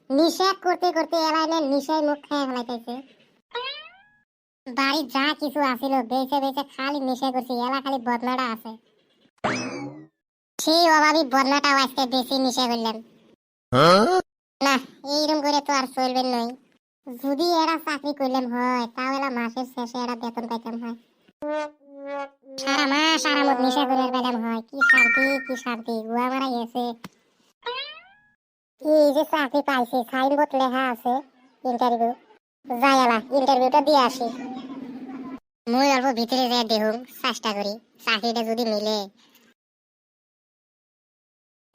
নিষেধ করতে করতে এলাইনে নিশায় মুখ খেয়ে ফেলাইতেছে। বাড়ি যা কিছু আছিল বেঁচে বেঁচে খালি নেশা করছি, এলা খালি বদনাটা আছে। সেই অভাবী বদনাটাও আজকে বেশি নেশা করলাম। না, এইরকম করে তো আর চলবে নয়। যদি এরা চাকরি করলাম হয় তাও এলা মাসের শেষে এরা বেতন পাইতাম হয়। সারা মাস আরামত নেশা করে পেলাম হয়। কি শান্তি কি শান্তি, গুয়া মারা গেছে। এই যে চাকরি পাইছি, সাইনবোর্ড লেখা আছে ইন্টারভিউ, যাই এলা ইন্টারভিউটা দিয়ে আসি। মই অল্প ভিতরে যাই দেখুন, চেষ্টা করি চাকরিটা যদি মিলে।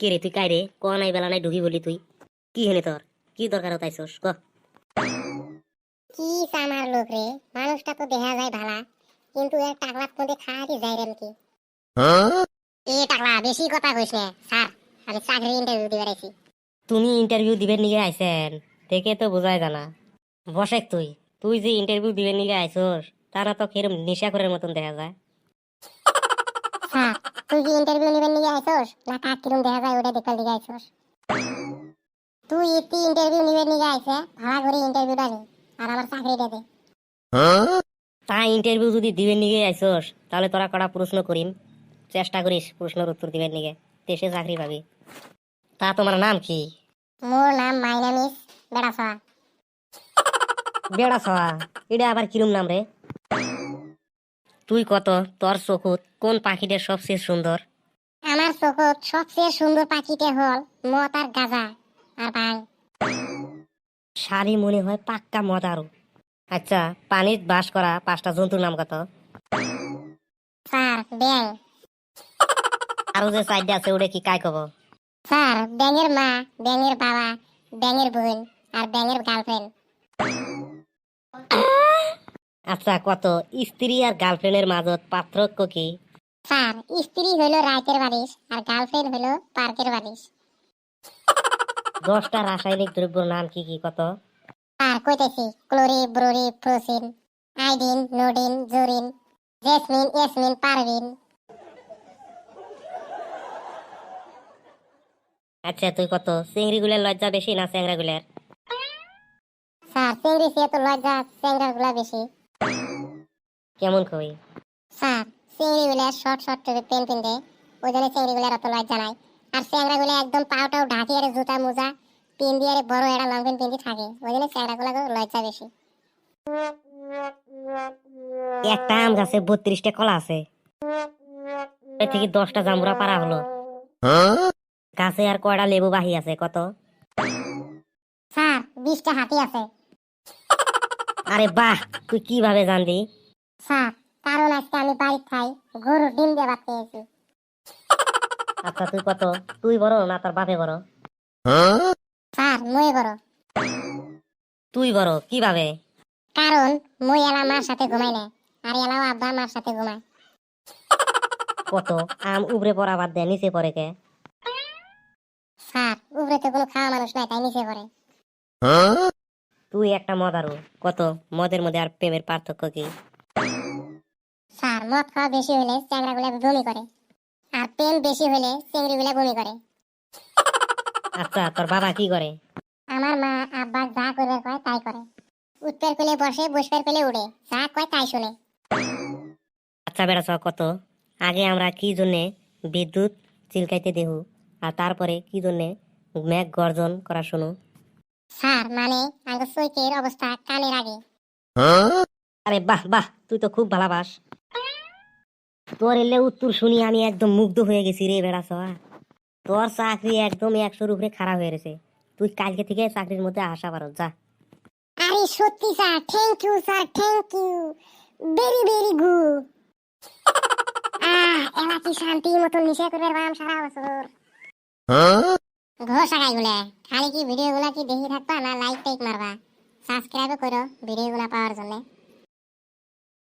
কে রে তুই কাই রে? ক নাই বেলা নাই ঢুকি বলি তুই? কি হেনে তোর? কি দরকার তাইছস ক? কি চামার লোক রে, মানুষটা তো দেখা যায় ভালা, কিন্তু এর টাকলার মধ্যে খাওয়াটি যায় রেন কি? এ টাকলা বেশি কথা কইস না স্যার, আমি চাকরি ইন্টারভিউ দিতে আইছি। তুমি ইন্টারভিউ দিবেন নিগে আইছেন দেখে তো বোঝাই জানা। বসেক তুই তুই যে ইন্টারভিউ দিবেন নিগে আইছস তারা তো কিরম নেশা করার মতন দেখা যায়। স্যার, তুই কি ইন্টারভিউ নিবেন নিয়ে আইছস না কাক কিরম দেখা যায় ওটা দেখার দিকে আইছস? তুই এতি ইন্টারভিউ নিবেন নিয়ে আইছে, ভাড়া করে ইন্টারভিউটা নে আর আমার চাকরিটা দে। তাই ইন্টারভিউ যদি দিবেন নিগে আইছস তাহলে তোরা কটা প্রশ্ন করিম, চেষ্টা করিস প্রশ্নের উত্তর দিবেন নিগে, দেশে চাকরি পাবি। তা তোমার নাম কি? মোর নাম মাই নেম ইজ বেড়াছড়া। বেড়া ছওয়া, এটা আবার কিরম নাম রে? তুই কত তোর চকুত কোন পাখিটা সবচেয়ে সুন্দর? আমার চোখত সবচেয়ে সুন্দর পাখিটা হল মত আর গাজা আর ভাং। শাড়ি মনে হয় পাক্কা মদারু। আচ্ছা, পানিত বাস করা 5টা জন্তুর নাম কত? স্যার ব্যাং। আরো যে 4টা আছে ওটা কি কাই কব? স্যার ব্যাঙের মা, ব্যাঙের বাবা, ব্যাঙের বোন আর ব্যাঙের গার্লফ্রেন্ড। আচ্ছা, কত স্ত্রী আর গার্লফ্রেন্ডের মাঝত পার্থক্য কি? স্যার স্ত্রী হলো রাইতের বালিশ আর গার্লফ্রেন্ড হলো পার্কের বালিশ। 10টা রাসায়নিক দ্রব্যর নাম কি কি কত? স্যার কইতেছি ক্লোরি ব্রোরি ফ্লোসিন আইডিন নোডিন জোরিন জেসমিন ইয়াসমিন পারভিন। আচ্ছা, তুই কত চিংড়ি গুলের লজ্জা বেশি না চ্যাংরা গুলের? স্যার চিংড়ি সে তো লজ্জা চ্যাংড়ার গুলা বেশি। কেমন কই? স্যার চিংড়ি গুলা শর্ট শর্ট পেন পিনতে, ওই জন্য চিংড়ি গুলার অত লজ্জা নাই। আর চ্যাংড়া গুলা একদম পাউটাও ঢাকি আর জুতা মোজা পিন দিয়ে বড় একটা লং পেন পিনতে থাকে, ওই জন্য চ্যাংড়া গুলা লজ্জা বেশি। একটা আম গাছে 32টা কলা আছে, এর থেকে 10টা জামুরা পারা হলো। গাছে আর কয়টা লেবু বাহি আছে কত? স্যার 20টা হাতি আছে। আরে বাহ, তুই কিভাবে জানলি? স্যার কারণ আজকে আমি বাড়ি খাই গরুর ডিম দিয়ে ভাত খেয়েছি। আচ্ছা, তুই কত? তুই বড় না তোর বাপে বড়? স্যার মই বড়। তুই বড় কিভাবে? কারণ মই এলা মার সাথে ঘুমাই না, আর এলাও আব্বা মার সাথে ঘুমায়। কত আম উপরে পড়া বাদ দেয় নিচে পড়ে কে? স্যার উপরে তো কোনো খাওয়া মানুষ নাই তাই নিচে পড়ে। তুই একটা মদারু। কত মদের মধ্যে আর প্রেমের পার্থক্য কি? স্যার মদ খাওয়া বেশি হলে চ্যাংড়া গুলা বমি করে, আর প্রেম বেশি হলে চিংড়ি গুলা বমি করে। আচ্ছা, তোর বাবা কি করে? আমার মা আব্বা যা করবে কয় তাই করে। উত্তর পেলে বসে, বসবার পেলে উড়ে, যা কয় তাই শুনে। আচ্ছা বেড়াছ কত, আগে আমরা কি জন্যে বিদ্যুৎ চিলকাইতে দেহু আর তারপরে কি জন্যে মেঘ গর্জন করা শুনু? স্যার মানে আগে চৈকের অবস্থা কানের আগে। আরে বাহ বাহ, তুই তো খুব ভালাবাস। তোর এলে উত্তর শুনি আমি একদম মুগ্ধ হয়ে গেছি রে বেড়াছ। তোর চাকরি একদম 100-র উপরে খারাপ হয়ে গেছে। তুই কালকে থেকে চাকরির মধ্যে আসা পারো যা। আরে সত্যি sir, thank you sir, thank you very very good. এলা কি শান্তি মতো নিশা করবে বাম সারা বছর। ঘর সাগাই গুলা খালি কি ভিডিও গুলা কি দেখি থাকবা না লাইক টাইক মারবা? সাবস্ক্রাইব করো ভিডিও গুলা পাওয়ার জন্য।